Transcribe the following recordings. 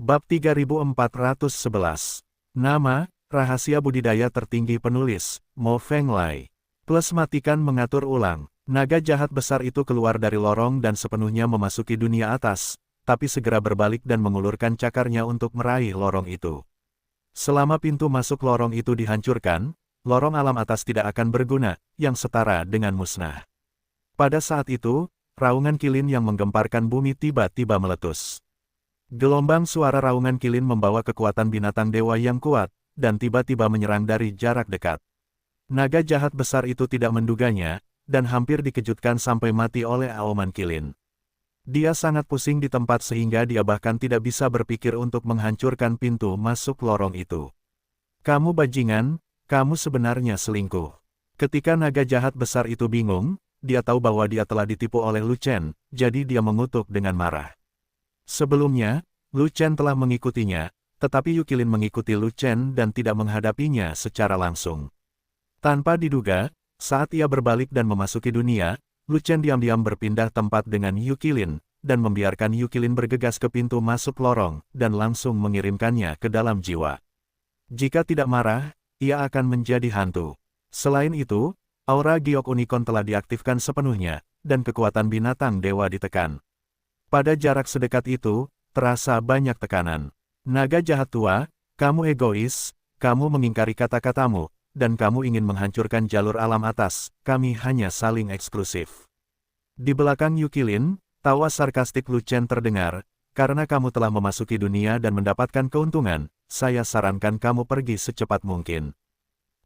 Bab 3411. Nama, rahasia budidaya tertinggi penulis, Mo Fenglai. Plus matikan mengatur ulang. Naga jahat besar itu keluar dari lorong dan sepenuhnya memasuki dunia atas, tapi segera berbalik dan mengulurkan cakarnya untuk meraih lorong itu. Selama pintu masuk lorong itu dihancurkan, lorong alam atas tidak akan berguna, yang setara dengan musnah. Pada saat itu, raungan kilin yang menggemparkan bumi tiba-tiba meletus. Gelombang suara raungan kilin membawa kekuatan binatang dewa yang kuat, dan tiba-tiba menyerang dari jarak dekat. Naga jahat besar itu tidak menduganya, dan hampir dikejutkan sampai mati oleh auman kilin. Dia sangat pusing di tempat sehingga dia bahkan tidak bisa berpikir untuk menghancurkan pintu masuk lorong itu. Kamu bajingan, kamu sebenarnya selingkuh. Ketika naga jahat besar itu bingung, dia tahu bahwa dia telah ditipu oleh Lu Chen, jadi dia mengutuk dengan marah. Sebelumnya, Lu Chen telah mengikutinya, tetapi Yukilin mengikuti Lu Chen dan tidak menghadapinya secara langsung. Tanpa diduga, saat ia berbalik dan memasuki dunia, Lu Chen diam-diam berpindah tempat dengan Yukilin, dan membiarkan Yukilin bergegas ke pintu masuk lorong, dan langsung mengirimkannya ke dalam jiwa. Jika tidak marah, ia akan menjadi hantu. Selain itu, aura giok unicorn telah diaktifkan sepenuhnya, dan kekuatan binatang dewa ditekan. Pada jarak sedekat itu, terasa banyak tekanan. Naga jahat tua, kamu egois, kamu mengingkari kata-katamu, dan kamu ingin menghancurkan jalur alam atas, kami hanya saling eksklusif. Di belakang Yukilin, tawa sarkastik Lu Chen terdengar, karena kamu telah memasuki dunia dan mendapatkan keuntungan, saya sarankan kamu pergi secepat mungkin.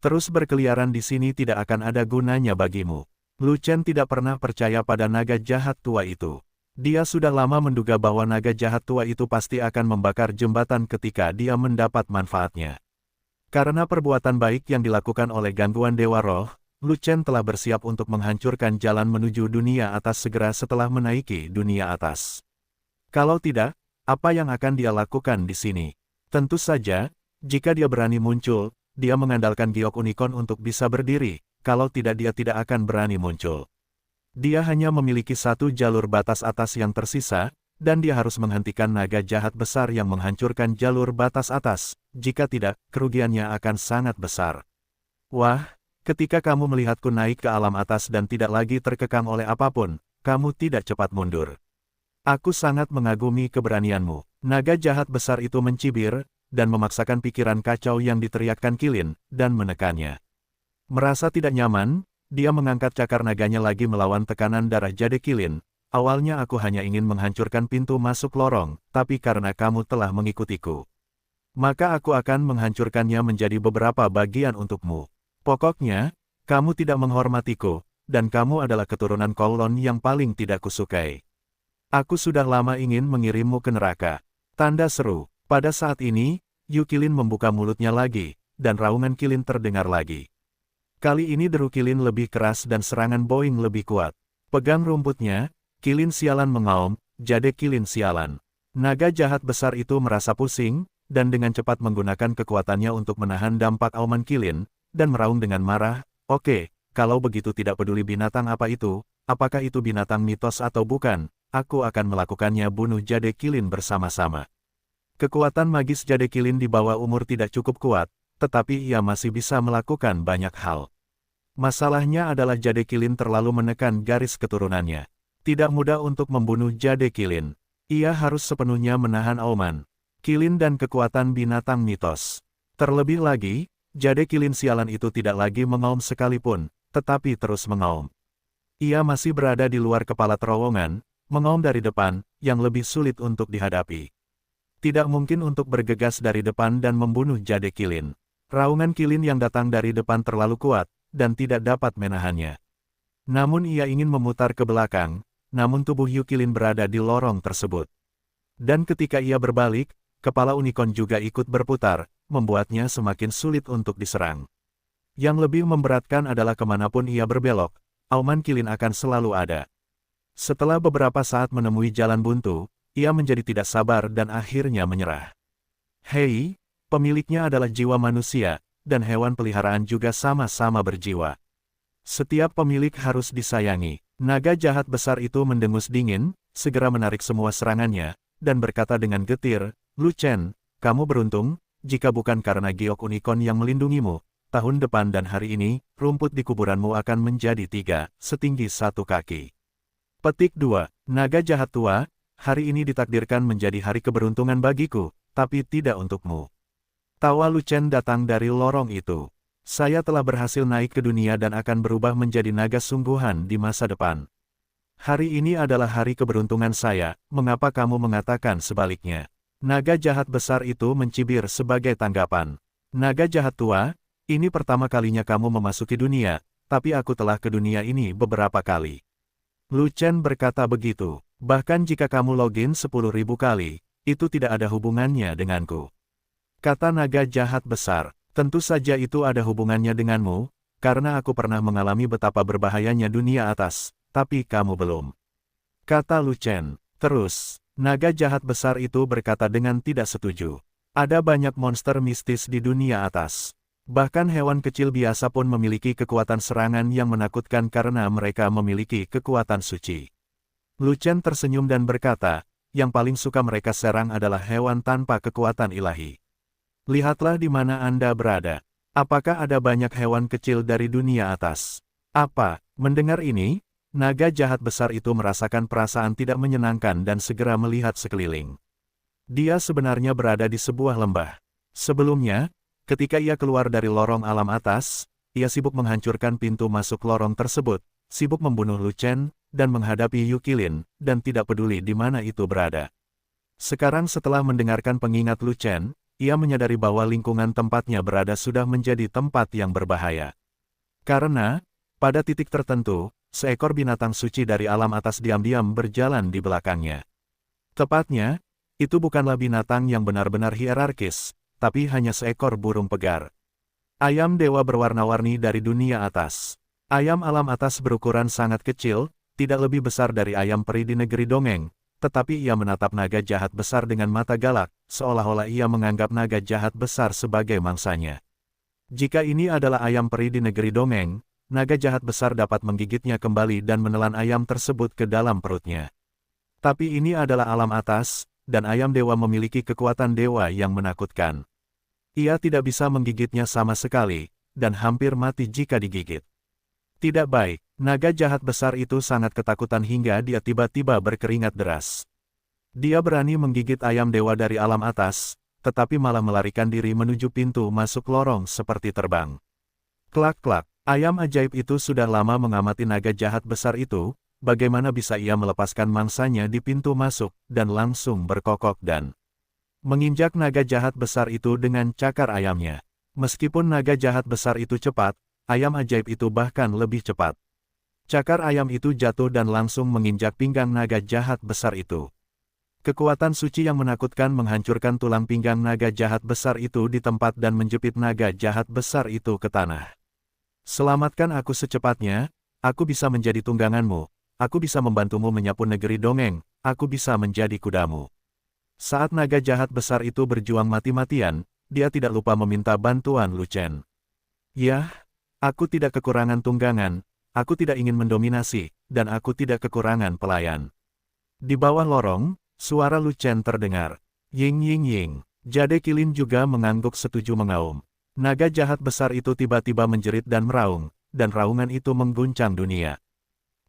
Terus berkeliaran di sini tidak akan ada gunanya bagimu. Lu Chen tidak pernah percaya pada naga jahat tua itu. Dia sudah lama menduga bahwa naga jahat tua itu pasti akan membakar jembatan ketika dia mendapat manfaatnya. Karena perbuatan baik yang dilakukan oleh gangguan Dewa Roh, Lu Chen telah bersiap untuk menghancurkan jalan menuju dunia atas segera setelah menaiki dunia atas. Kalau tidak, apa yang akan dia lakukan di sini? Tentu saja, jika dia berani muncul, dia mengandalkan giok unicorn untuk bisa berdiri, kalau tidak dia tidak akan berani muncul. Dia hanya memiliki satu jalur batas atas yang tersisa, dan dia harus menghentikan naga jahat besar yang menghancurkan jalur batas atas, jika tidak, kerugiannya akan sangat besar. Wah, ketika kamu melihatku naik ke alam atas dan tidak lagi terkekang oleh apapun, kamu tidak cepat mundur. Aku sangat mengagumi keberanianmu. Naga jahat besar itu mencibir, dan memaksakan pikiran kacau yang diteriakkan Kilin, dan menekannya. Merasa tidak nyaman, dia mengangkat cakar naganya lagi melawan tekanan darah Jade Kilin. Awalnya aku hanya ingin menghancurkan pintu masuk lorong, tapi karena kamu telah mengikutiku, maka aku akan menghancurkannya menjadi beberapa bagian untukmu. Pokoknya, kamu tidak menghormatiku, dan kamu adalah keturunan Kowloon yang paling tidak kusukai. Aku sudah lama ingin mengirimmu ke neraka. Tanda seru. Pada saat ini, Yukilin membuka mulutnya lagi, dan raungan Kilin terdengar lagi. Kali ini deru Kilin lebih keras dan serangan Boing lebih kuat. Pegang rumputnya, Kilin sialan mengaum, Jade Kilin sialan. Naga jahat besar itu merasa pusing, dan dengan cepat menggunakan kekuatannya untuk menahan dampak auman Kilin, dan meraung dengan marah, oke, kalau begitu tidak peduli binatang apa itu, apakah itu binatang mitos atau bukan, aku akan melakukannya bunuh Jade Kilin bersama-sama. Kekuatan magis Jade Kilin di bawah umur tidak cukup kuat, tetapi ia masih bisa melakukan banyak hal. Masalahnya adalah Jade Kilin terlalu menekan garis keturunannya. Tidak mudah untuk membunuh Jade Kilin. Ia harus sepenuhnya menahan auman Kilin dan kekuatan binatang mitos. Terlebih lagi, Jade Kilin sialan itu tidak lagi mengaum sekalipun, tetapi terus mengaum. Ia masih berada di luar kepala terowongan, mengaum dari depan, yang lebih sulit untuk dihadapi. Tidak mungkin untuk bergegas dari depan dan membunuh Jade Kilin. Raungan Kilin yang datang dari depan terlalu kuat, dan tidak dapat menahannya. Namun ia ingin memutar ke belakang, namun tubuh Yukilin berada di lorong tersebut. Dan ketika ia berbalik, kepala unicorn juga ikut berputar, membuatnya semakin sulit untuk diserang. Yang lebih memberatkan adalah kemanapun ia berbelok, auman Kilin akan selalu ada. Setelah beberapa saat menemui jalan buntu, ia menjadi tidak sabar dan akhirnya menyerah. Hei! Pemiliknya adalah jiwa manusia, dan hewan peliharaan juga sama-sama berjiwa. Setiap pemilik harus disayangi. Naga jahat besar itu mendengus dingin, segera menarik semua serangannya, dan berkata dengan getir, Lu Chen, kamu beruntung, jika bukan karena giok unicorn yang melindungimu, tahun depan dan hari ini, rumput di kuburanmu akan menjadi 3, setinggi 1 kaki. Petik 2. Naga jahat tua, hari ini ditakdirkan menjadi hari keberuntungan bagiku, tapi tidak untukmu. Tawa Lu Chen datang dari lorong itu. Saya telah berhasil naik ke dunia dan akan berubah menjadi naga sungguhan di masa depan. Hari ini adalah hari keberuntungan saya, mengapa kamu mengatakan sebaliknya? Naga jahat besar itu mencibir sebagai tanggapan. Naga jahat tua, ini pertama kalinya kamu memasuki dunia, tapi aku telah ke dunia ini beberapa kali. Lu Chen berkata begitu, bahkan jika kamu login 10.000 kali, itu tidak ada hubungannya denganku. Kata naga jahat besar, tentu saja itu ada hubungannya denganmu, karena aku pernah mengalami betapa berbahayanya dunia atas, tapi kamu belum. Kata Lu Chen, terus. Naga jahat besar itu berkata dengan tidak setuju. Ada banyak monster mistis di dunia atas. Bahkan hewan kecil biasa pun memiliki kekuatan serangan yang menakutkan karena mereka memiliki kekuatan suci. Lu Chen tersenyum dan berkata, yang paling suka mereka serang adalah hewan tanpa kekuatan ilahi. Lihatlah di mana Anda berada. Apakah ada banyak hewan kecil dari dunia atas? Apa? Mendengar ini? Naga jahat besar itu merasakan perasaan tidak menyenangkan dan segera melihat sekeliling. Dia sebenarnya berada di sebuah lembah. Sebelumnya, ketika ia keluar dari lorong alam atas, ia sibuk menghancurkan pintu masuk lorong tersebut, sibuk membunuh Lu Chen, dan menghadapi Yu Qilin, dan tidak peduli di mana itu berada. Sekarang setelah mendengarkan pengingat Lu Chen, ia menyadari bahwa lingkungan tempatnya berada sudah menjadi tempat yang berbahaya. Karena, pada titik tertentu, seekor binatang suci dari alam atas diam-diam berjalan di belakangnya. Tepatnya, itu bukanlah binatang yang benar-benar hierarkis, tapi hanya seekor burung pegar. Ayam dewa berwarna-warni dari dunia atas. Ayam alam atas berukuran sangat kecil, tidak lebih besar dari ayam peri di negeri dongeng, tetapi ia menatap naga jahat besar dengan mata galak, seolah-olah ia menganggap naga jahat besar sebagai mangsanya. Jika ini adalah ayam peri di negeri dongeng, naga jahat besar dapat menggigitnya kembali dan menelan ayam tersebut ke dalam perutnya. Tapi ini adalah alam atas, dan ayam dewa memiliki kekuatan dewa yang menakutkan. Ia tidak bisa menggigitnya sama sekali, dan hampir mati jika digigit. Tidak baik, naga jahat besar itu sangat ketakutan hingga dia tiba-tiba berkeringat deras. Dia berani menggigit ayam dewa dari alam atas, tetapi malah melarikan diri menuju pintu masuk lorong seperti terbang. Klak-klak. Ayam ajaib itu sudah lama mengamati naga jahat besar itu, bagaimana bisa ia melepaskan mangsanya di pintu masuk, dan langsung berkokok dan menginjak naga jahat besar itu dengan cakar ayamnya. Meskipun naga jahat besar itu cepat, ayam ajaib itu bahkan lebih cepat. Cakar ayam itu jatuh dan langsung menginjak pinggang naga jahat besar itu. Kekuatan suci yang menakutkan menghancurkan tulang pinggang naga jahat besar itu di tempat dan menjepit naga jahat besar itu ke tanah. Selamatkan aku secepatnya, aku bisa menjadi tungganganmu, aku bisa membantumu menyapu negeri dongeng, aku bisa menjadi kudamu. Saat naga jahat besar itu berjuang mati-matian, dia tidak lupa meminta bantuan Lu Chen. Yah, aku tidak kekurangan tunggangan, aku tidak ingin mendominasi, dan aku tidak kekurangan pelayan. Di bawah lorong, suara Lu Chen terdengar. Ying ying ying, Jade Qilin juga mengangguk setuju mengaum. Naga jahat besar itu tiba-tiba menjerit dan meraung, dan raungan itu mengguncang dunia.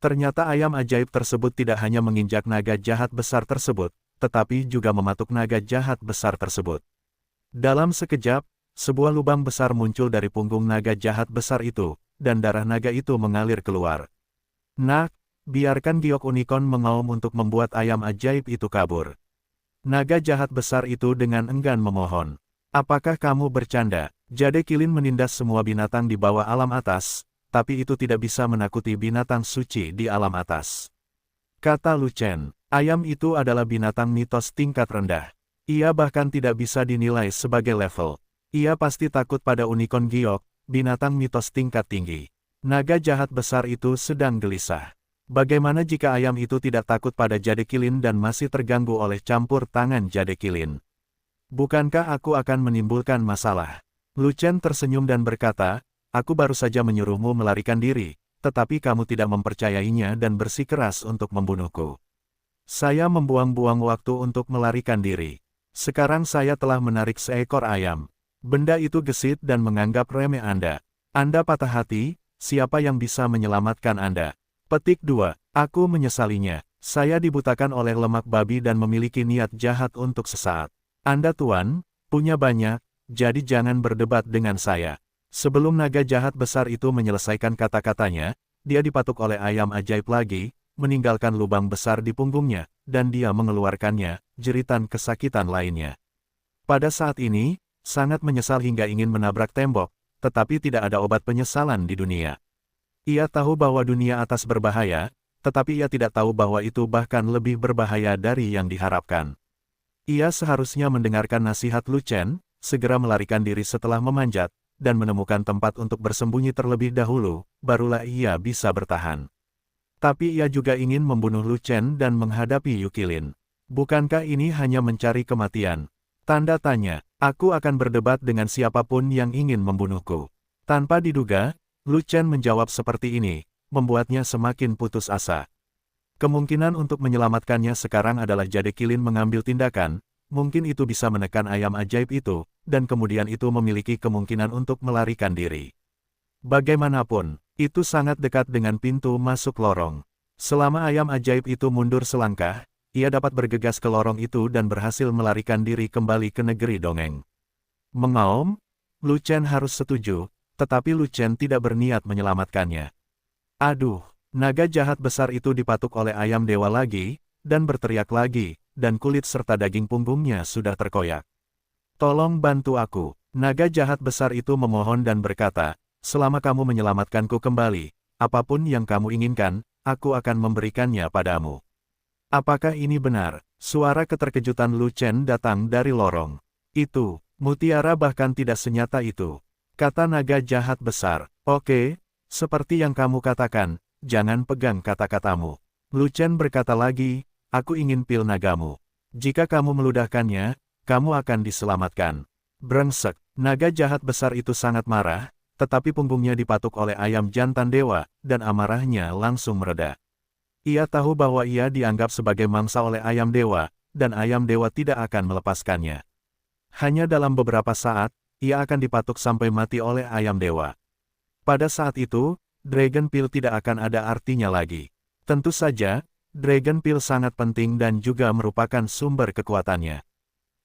Ternyata ayam ajaib tersebut tidak hanya menginjak naga jahat besar tersebut, tetapi juga mematuk naga jahat besar tersebut. Dalam sekejap, sebuah lubang besar muncul dari punggung naga jahat besar itu, dan darah naga itu mengalir keluar. Nak, biarkan giok unicorn mengaum untuk membuat ayam ajaib itu kabur. Naga jahat besar itu dengan enggan memohon. Apakah kamu bercanda? Jade Qilin menindas semua binatang di bawah alam atas, tapi itu tidak bisa menakuti binatang suci di alam atas. Kata Lu Chen, ayam itu adalah binatang mitos tingkat rendah. Ia bahkan tidak bisa dinilai sebagai level. Ia pasti takut pada unicorn giok, binatang mitos tingkat tinggi. Naga jahat besar itu sedang gelisah. Bagaimana jika ayam itu tidak takut pada Jade Qilin dan masih terganggu oleh campur tangan Jade Qilin? Bukankah aku akan menimbulkan masalah? Lu Chen tersenyum dan berkata, aku baru saja menyuruhmu melarikan diri, tetapi kamu tidak mempercayainya dan bersikeras untuk membunuhku. Saya membuang-buang waktu untuk melarikan diri. Sekarang saya telah menarik seekor ayam. Benda itu gesit dan menganggap remeh Anda. Anda patah hati, siapa yang bisa menyelamatkan Anda? Petik 2. Aku menyesalinya. Saya dibutakan oleh lemak babi dan memiliki niat jahat untuk sesaat. Anda tuan, punya banyak, jadi jangan berdebat dengan saya. Sebelum naga jahat besar itu menyelesaikan kata-katanya, dia dipatuk oleh ayam ajaib lagi, meninggalkan lubang besar di punggungnya, dan dia mengeluarkannya, jeritan kesakitan lainnya. Pada saat ini, sangat menyesal hingga ingin menabrak tembok, tetapi tidak ada obat penyesalan di dunia. Ia tahu bahwa dunia atas berbahaya, tetapi ia tidak tahu bahwa itu bahkan lebih berbahaya dari yang diharapkan. Ia seharusnya mendengarkan nasihat Lu Chen, segera melarikan diri setelah memanjat, dan menemukan tempat untuk bersembunyi terlebih dahulu, barulah ia bisa bertahan. Tapi ia juga ingin membunuh Lu Chen dan menghadapi Yukilin. Bukankah ini hanya mencari kematian? Tanda tanya, aku akan berdebat dengan siapapun yang ingin membunuhku. Tanpa diduga, Lu Chen menjawab seperti ini, membuatnya semakin putus asa. Kemungkinan untuk menyelamatkannya sekarang adalah Jade Kilin mengambil tindakan, mungkin itu bisa menekan ayam ajaib itu, dan kemudian itu memiliki kemungkinan untuk melarikan diri. Bagaimanapun, itu sangat dekat dengan pintu masuk lorong. Selama ayam ajaib itu mundur selangkah, ia dapat bergegas ke lorong itu dan berhasil melarikan diri kembali ke negeri dongeng. Mengaum, Lu Chen harus setuju, tetapi Lu Chen tidak berniat menyelamatkannya. Aduh, naga jahat besar itu dipatuk oleh ayam dewa lagi, dan berteriak lagi, dan kulit serta daging punggungnya sudah terkoyak. Tolong bantu aku. Naga jahat besar itu memohon dan berkata, selama kamu menyelamatkanku kembali, apapun yang kamu inginkan, aku akan memberikannya padamu. Apakah ini benar? Suara keterkejutan Lu Chen datang dari lorong. Itu, mutiara bahkan tidak senyata itu. Kata naga jahat besar, oke, seperti yang kamu katakan, jangan pegang kata-katamu. Lu Chen berkata lagi, aku ingin pil nagamu. Jika kamu meludahkannya, kamu akan diselamatkan. Brengsek, naga jahat besar itu sangat marah, tetapi punggungnya dipatuk oleh ayam jantan dewa, dan amarahnya langsung mereda. Ia tahu bahwa ia dianggap sebagai mangsa oleh ayam dewa, dan ayam dewa tidak akan melepaskannya. Hanya dalam beberapa saat, ia akan dipatuk sampai mati oleh ayam dewa. Pada saat itu, Dragon Pill tidak akan ada artinya lagi. Tentu saja, Dragon Pill sangat penting dan juga merupakan sumber kekuatannya.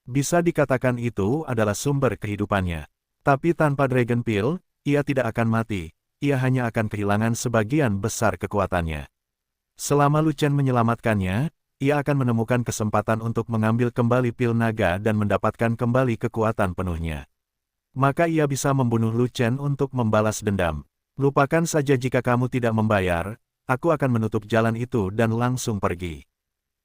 Bisa dikatakan itu adalah sumber kehidupannya. Tapi tanpa Dragon Pill, ia tidak akan mati, ia hanya akan kehilangan sebagian besar kekuatannya. Selama Lu Chen menyelamatkannya, ia akan menemukan kesempatan untuk mengambil kembali pil naga dan mendapatkan kembali kekuatan penuhnya. Maka ia bisa membunuh Lu Chen untuk membalas dendam. Lupakan saja jika kamu tidak membayar, aku akan menutup jalan itu dan langsung pergi.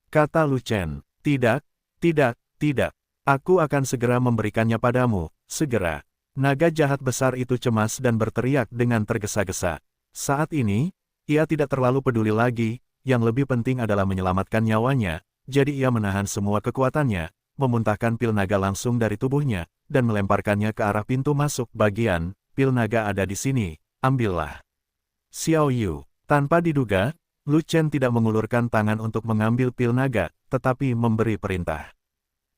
Kata Lu Chen, tidak, tidak, tidak. Aku akan segera memberikannya padamu, segera. Naga jahat besar itu cemas dan berteriak dengan tergesa-gesa. Saat ini, ia tidak terlalu peduli lagi, yang lebih penting adalah menyelamatkan nyawanya, jadi ia menahan semua kekuatannya, memuntahkan pil naga langsung dari tubuhnya, dan melemparkannya ke arah pintu masuk bagian, pil naga ada di sini, ambillah. Xiao Yu, tanpa diduga, Lu Chen tidak mengulurkan tangan untuk mengambil pil naga, tetapi memberi perintah.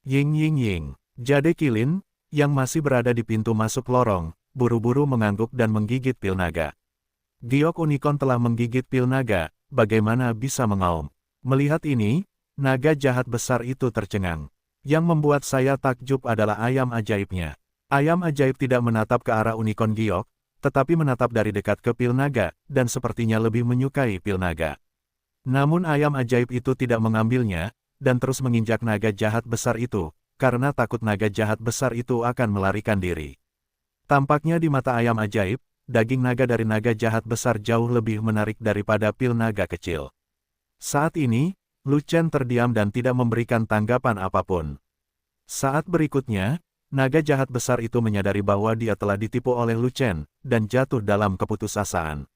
Ying ying ying, Jade Kilin, yang masih berada di pintu masuk lorong, buru-buru mengangguk dan menggigit pil naga. Giok Unicorn telah menggigit pil naga, bagaimana bisa mengaum? Melihat ini, naga jahat besar itu tercengang. Yang membuat saya takjub adalah ayam ajaibnya. Ayam ajaib tidak menatap ke arah Unicorn Giok, tetapi menatap dari dekat ke pil naga, dan sepertinya lebih menyukai pil naga. Namun ayam ajaib itu tidak mengambilnya, dan terus menginjak naga jahat besar itu, karena takut naga jahat besar itu akan melarikan diri. Tampaknya di mata ayam ajaib, daging naga dari naga jahat besar jauh lebih menarik daripada pil naga kecil. Saat ini, Lu Chen terdiam dan tidak memberikan tanggapan apapun. Saat berikutnya, naga jahat besar itu menyadari bahwa dia telah ditipu oleh Lu Chen, dan jatuh dalam keputusasaan.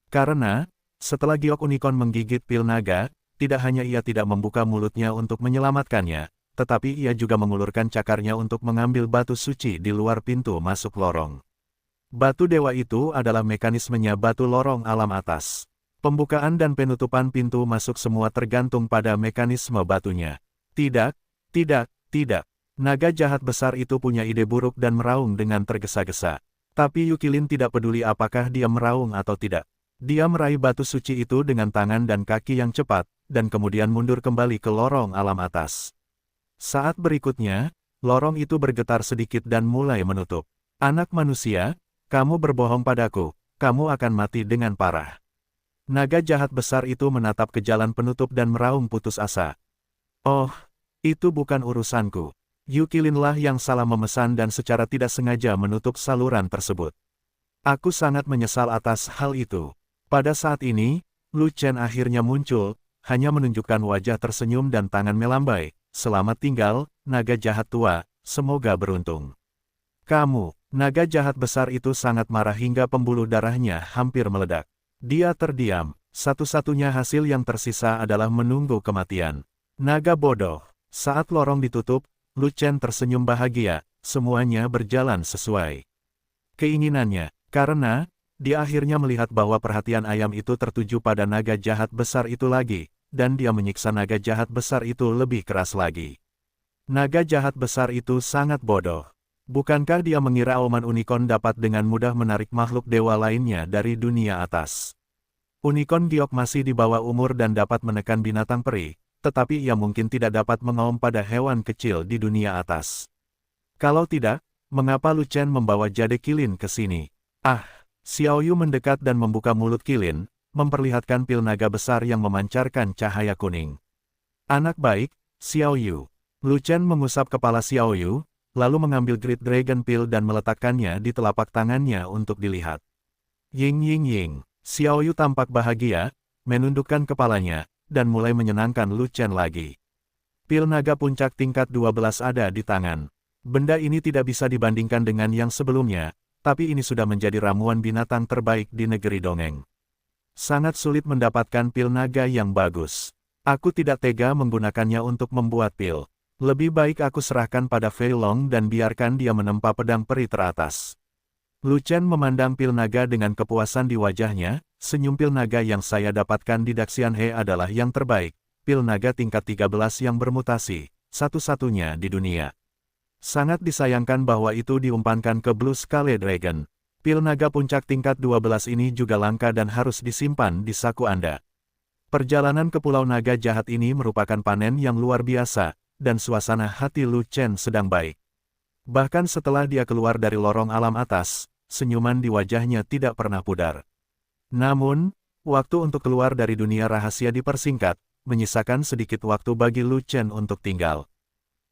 Karena, setelah Giok Unicorn menggigit pil naga, tidak hanya ia tidak membuka mulutnya untuk menyelamatkannya, tetapi ia juga mengulurkan cakarnya untuk mengambil batu suci di luar pintu masuk lorong. Batu dewa itu adalah mekanismenya batu lorong alam atas. Pembukaan dan penutupan pintu masuk semua tergantung pada mekanisme batunya. Tidak, tidak, tidak. Naga jahat besar itu punya ide buruk dan meraung dengan tergesa-gesa. Tapi Yukilin tidak peduli apakah dia meraung atau tidak. Dia meraih batu suci itu dengan tangan dan kaki yang cepat, dan kemudian mundur kembali ke lorong alam atas. Saat berikutnya, lorong itu bergetar sedikit dan mulai menutup. Anak manusia, kamu berbohong padaku, kamu akan mati dengan parah. Naga jahat besar itu menatap ke jalan penutup dan meraung putus asa. Oh, itu bukan urusanku. Yukilinlah yang salah memesan dan secara tidak sengaja menutup saluran tersebut. Aku sangat menyesal atas hal itu. Pada saat ini, Lu Chen akhirnya muncul, hanya menunjukkan wajah tersenyum dan tangan melambai. Selamat tinggal, naga jahat tua, semoga beruntung. Kamu, naga jahat besar itu sangat marah hingga pembuluh darahnya hampir meledak. Dia terdiam, satu-satunya hasil yang tersisa adalah menunggu kematian. Naga bodoh, saat lorong ditutup, Lu Chen tersenyum bahagia, semuanya berjalan sesuai keinginannya, karena dia akhirnya melihat bahwa perhatian ayam itu tertuju pada naga jahat besar itu lagi, dan dia menyiksa naga jahat besar itu lebih keras lagi. Naga jahat besar itu sangat bodoh. Bukankah dia mengira auman unicorn dapat dengan mudah menarik makhluk dewa lainnya dari dunia atas? Unicorn giok masih di bawah umur dan dapat menekan binatang peri, tetapi ia mungkin tidak dapat mengaum pada hewan kecil di dunia atas. Kalau tidak, mengapa Lu Chen membawa jade Qilin ke sini? Ah, Xiao Yu mendekat dan membuka mulut Qilin, memperlihatkan pil naga besar yang memancarkan cahaya kuning. Anak baik, Xiao Yu. Lu Chen mengusap kepala Xiao Yu, lalu mengambil Great Dragon Pil dan meletakkannya di telapak tangannya untuk dilihat. Ying ying ying, Xiao Yu tampak bahagia, menundukkan kepalanya, dan mulai menyenangkan Lu Chen lagi. Pil naga puncak tingkat 12 ada di tangan. Benda ini tidak bisa dibandingkan dengan yang sebelumnya, tapi ini sudah menjadi ramuan binatang terbaik di negeri dongeng. Sangat sulit mendapatkan pil naga yang bagus. Aku tidak tega menggunakannya untuk membuat pil. Lebih baik aku serahkan pada Fei Long dan biarkan dia menempa pedang peri teratas. Lu Chen memandang pil naga dengan kepuasan di wajahnya, senyum pil naga yang saya dapatkan di Daxianhe adalah yang terbaik, pil naga tingkat 13 yang bermutasi, satu-satunya di dunia. Sangat disayangkan bahwa itu diumpankan ke Blue Scale Dragon. Pil naga puncak tingkat 12 ini juga langka dan harus disimpan di saku Anda. Perjalanan ke Pulau Naga Jahat ini merupakan panen yang luar biasa, dan suasana hati Lu Chen sedang baik. Bahkan setelah dia keluar dari lorong alam atas, senyuman di wajahnya tidak pernah pudar. Namun, waktu untuk keluar dari dunia rahasia dipersingkat, menyisakan sedikit waktu bagi Lu Chen untuk tinggal.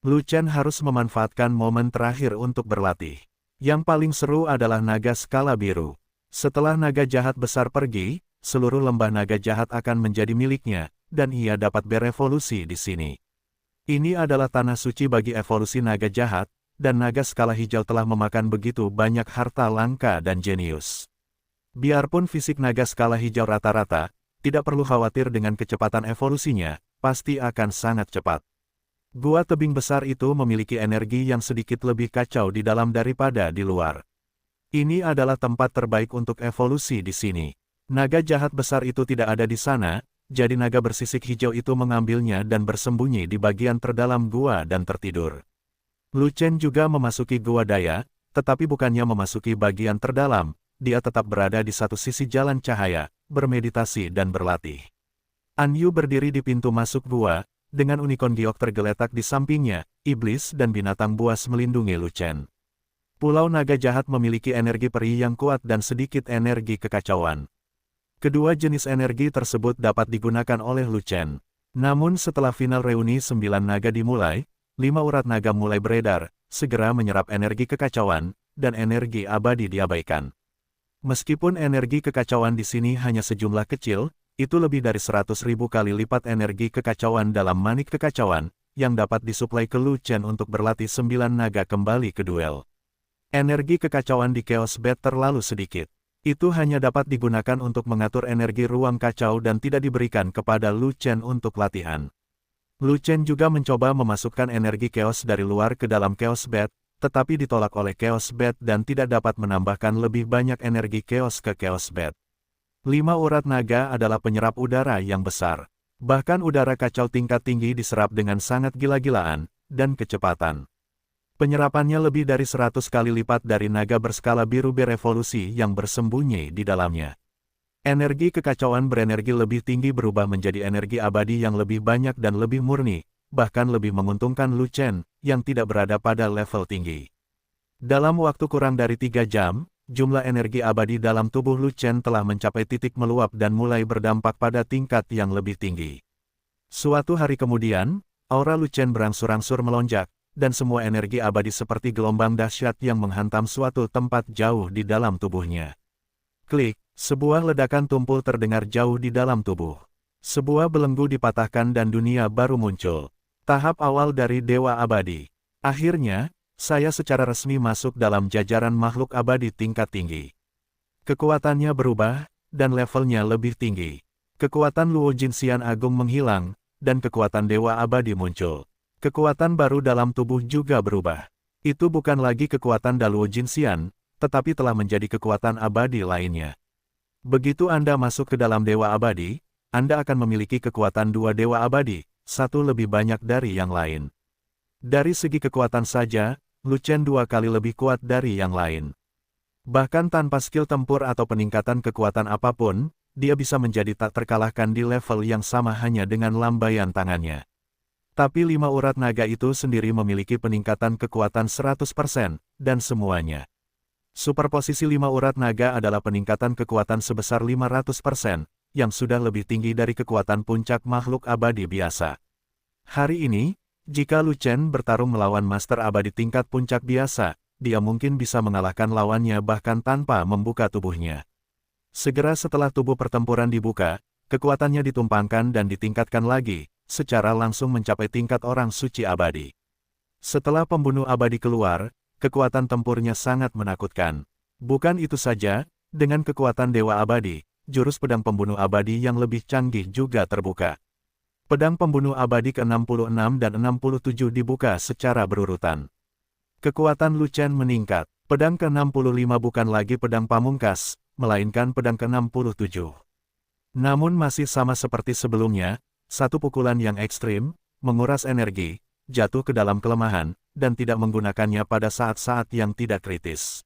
Lu Chen harus memanfaatkan momen terakhir untuk berlatih. Yang paling seru adalah naga skala biru. Setelah naga jahat besar pergi, seluruh lembah naga jahat akan menjadi miliknya, dan ia dapat berevolusi di sini. Ini adalah tanah suci bagi evolusi naga jahat, dan naga skala hijau telah memakan begitu banyak harta langka dan jenius. Biarpun fisik naga skala hijau rata-rata, tidak perlu khawatir dengan kecepatan evolusinya, pasti akan sangat cepat. Gua tebing besar itu memiliki energi yang sedikit lebih kacau di dalam daripada di luar. Ini adalah tempat terbaik untuk evolusi di sini. Naga jahat besar itu tidak ada di sana, jadi naga bersisik hijau itu mengambilnya dan bersembunyi di bagian terdalam gua dan tertidur. Lu Chen juga memasuki gua daya, tetapi bukannya memasuki bagian terdalam, dia tetap berada di satu sisi jalan cahaya, bermeditasi dan berlatih. An Yu berdiri di pintu masuk gua, dengan unicorn giok tergeletak di sampingnya, iblis dan binatang buas melindungi Lu Chen. Pulau Naga Jahat memiliki energi peri yang kuat dan sedikit energi kekacauan. Kedua jenis energi tersebut dapat digunakan oleh Lu Chen. Namun setelah final reuni 9 naga dimulai, 5 urat naga mulai beredar, segera menyerap energi kekacauan, dan energi abadi diabaikan. Meskipun energi kekacauan di sini hanya sejumlah kecil, itu lebih dari 100.000 kali lipat energi kekacauan dalam manik kekacauan, yang dapat disuplai ke Lu Chen untuk berlatih 9 naga kembali ke duel. Energi kekacauan di Chaos Bed terlalu sedikit. Itu hanya dapat digunakan untuk mengatur energi ruang kacau dan tidak diberikan kepada Lu Chen untuk latihan. Lu Chen juga mencoba memasukkan energi chaos dari luar ke dalam Chaos Bed, tetapi ditolak oleh Chaos Bed dan tidak dapat menambahkan lebih banyak energi chaos ke Chaos Bed. 5 urat naga adalah penyerap udara yang besar. Bahkan udara kacau tingkat tinggi diserap dengan sangat gila-gilaan, dan kecepatan. Penyerapannya lebih dari 100 kali lipat dari naga berskala biru berevolusi yang bersembunyi di dalamnya. Energi kekacauan berenergi lebih tinggi berubah menjadi energi abadi yang lebih banyak dan lebih murni, bahkan lebih menguntungkan Lu Chen, yang tidak berada pada level tinggi. Dalam waktu kurang dari 3 jam, jumlah energi abadi dalam tubuh Lu Chen telah mencapai titik meluap dan mulai berdampak pada tingkat yang lebih tinggi. Suatu hari kemudian, aura Lu Chen berangsur-angsur melonjak, dan semua energi abadi seperti gelombang dahsyat yang menghantam suatu tempat jauh di dalam tubuhnya. Klik, sebuah ledakan tumpul terdengar jauh di dalam tubuh. Sebuah belenggu dipatahkan dan dunia baru muncul. Tahap awal dari Dewa Abadi. Akhirnya, saya secara resmi masuk dalam jajaran makhluk abadi tingkat tinggi. Kekuatannya berubah, dan levelnya lebih tinggi. Kekuatan Luo Jinxian Agung menghilang, dan kekuatan Dewa Abadi muncul. Kekuatan baru dalam tubuh juga berubah. Itu bukan lagi kekuatan Daluo Jinxian, tetapi telah menjadi kekuatan abadi lainnya. Begitu Anda masuk ke dalam Dewa Abadi, Anda akan memiliki kekuatan 2 Dewa Abadi, satu lebih banyak dari yang lain. Dari segi kekuatan saja, Lu Chen 2 kali lebih kuat dari yang lain. Bahkan tanpa skill tempur atau peningkatan kekuatan apapun, dia bisa menjadi tak terkalahkan di level yang sama hanya dengan lambaian tangannya. Tapi 5 urat naga itu sendiri memiliki peningkatan kekuatan 100%, dan semuanya. Superposisi 5 urat naga adalah peningkatan kekuatan sebesar 500%, yang sudah lebih tinggi dari kekuatan puncak makhluk abadi biasa. Hari ini, jika Lu Chen bertarung melawan Master Abadi tingkat puncak biasa, dia mungkin bisa mengalahkan lawannya bahkan tanpa membuka tubuhnya. Segera setelah tubuh pertempuran dibuka, kekuatannya ditumpangkan dan ditingkatkan lagi, secara langsung mencapai tingkat orang suci abadi. Setelah pembunuh abadi keluar, kekuatan tempurnya sangat menakutkan. Bukan itu saja, dengan kekuatan Dewa Abadi, jurus pedang pembunuh abadi yang lebih canggih juga terbuka. Pedang pembunuh abadi ke-66 dan 67 dibuka secara berurutan. Kekuatan Lu Chen meningkat. Pedang ke-65 bukan lagi pedang pamungkas, melainkan pedang ke-67. Namun masih sama seperti sebelumnya, satu pukulan yang ekstrim, menguras energi, jatuh ke dalam kelemahan, dan tidak menggunakannya pada saat-saat yang tidak kritis.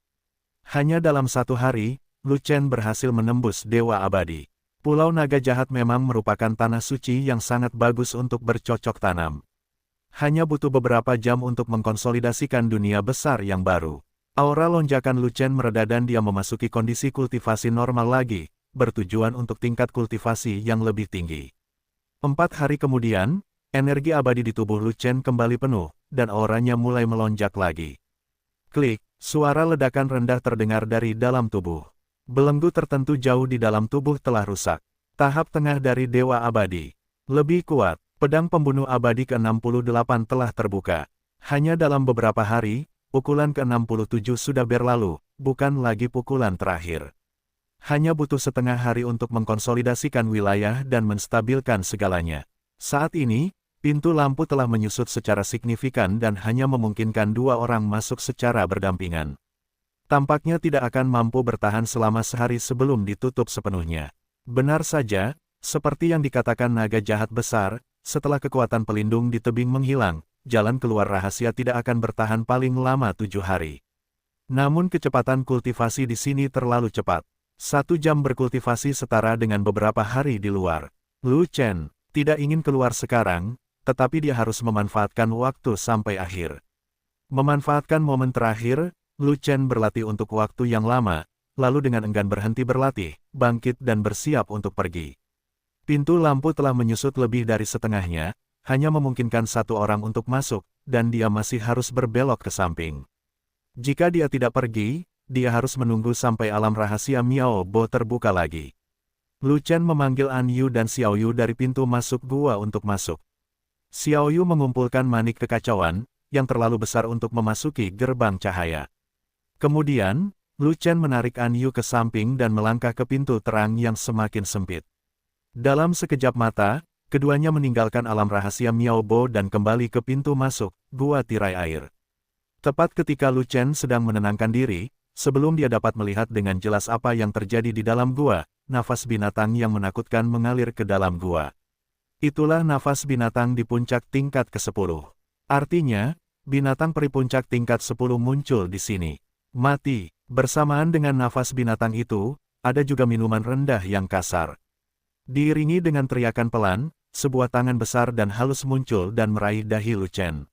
Hanya dalam 1 hari, Lu Chen berhasil menembus Dewa Abadi. Pulau Naga Jahat memang merupakan tanah suci yang sangat bagus untuk bercocok tanam. Hanya butuh beberapa jam untuk mengkonsolidasikan dunia besar yang baru. Aura lonjakan Lu Chen mereda dan dia memasuki kondisi kultivasi normal lagi, bertujuan untuk tingkat kultivasi yang lebih tinggi. 4 hari kemudian, energi abadi di tubuh Lu Chen kembali penuh, dan auranya mulai melonjak lagi. Klik, suara ledakan rendah terdengar dari dalam tubuh. Belenggu tertentu jauh di dalam tubuh telah rusak. Tahap tengah dari Dewa Abadi. Lebih kuat, pedang pembunuh abadi ke-68 telah terbuka. Hanya dalam beberapa hari, pukulan ke-67 sudah berlalu, bukan lagi pukulan terakhir. Hanya butuh setengah hari untuk mengkonsolidasikan wilayah dan menstabilkan segalanya. Saat ini, pintu lampu telah menyusut secara signifikan dan hanya memungkinkan 2 orang masuk secara berdampingan. Tampaknya tidak akan mampu bertahan selama sehari sebelum ditutup sepenuhnya. Benar saja, seperti yang dikatakan naga jahat besar, setelah kekuatan pelindung di tebing menghilang, jalan keluar rahasia tidak akan bertahan paling lama 7 hari. Namun kecepatan kultivasi di sini terlalu cepat. 1 jam berkultivasi setara dengan beberapa hari di luar. Lu Chen tidak ingin keluar sekarang, tetapi dia harus memanfaatkan waktu sampai akhir. Memanfaatkan momen terakhir, Lu Chen berlatih untuk waktu yang lama, lalu dengan enggan berhenti berlatih, bangkit dan bersiap untuk pergi. Pintu lampu telah menyusut lebih dari setengahnya, hanya memungkinkan 1 orang untuk masuk, dan dia masih harus berbelok ke samping. Jika dia tidak pergi, dia harus menunggu sampai alam rahasia Miao Bo terbuka lagi. Lu Chen memanggil An Yu dan Xiao Yu dari pintu masuk gua untuk masuk. Xiao Yu mengumpulkan manik kekacauan, yang terlalu besar untuk memasuki gerbang cahaya. Kemudian, Lu Chen menarik An Yu ke samping dan melangkah ke pintu terang yang semakin sempit. Dalam sekejap mata, keduanya meninggalkan alam rahasia Miao Bo dan kembali ke pintu masuk, gua tirai air. Tepat ketika Lu Chen sedang menenangkan diri, sebelum dia dapat melihat dengan jelas apa yang terjadi di dalam gua, nafas binatang yang menakutkan mengalir ke dalam gua. Itulah nafas binatang di puncak tingkat ke-10. Artinya, binatang peri puncak tingkat 10 muncul di sini. Mati. Bersamaan dengan nafas binatang itu, ada juga minuman rendah yang kasar. Diiringi dengan teriakan pelan, sebuah tangan besar dan halus muncul dan meraih dahi Lu Chen.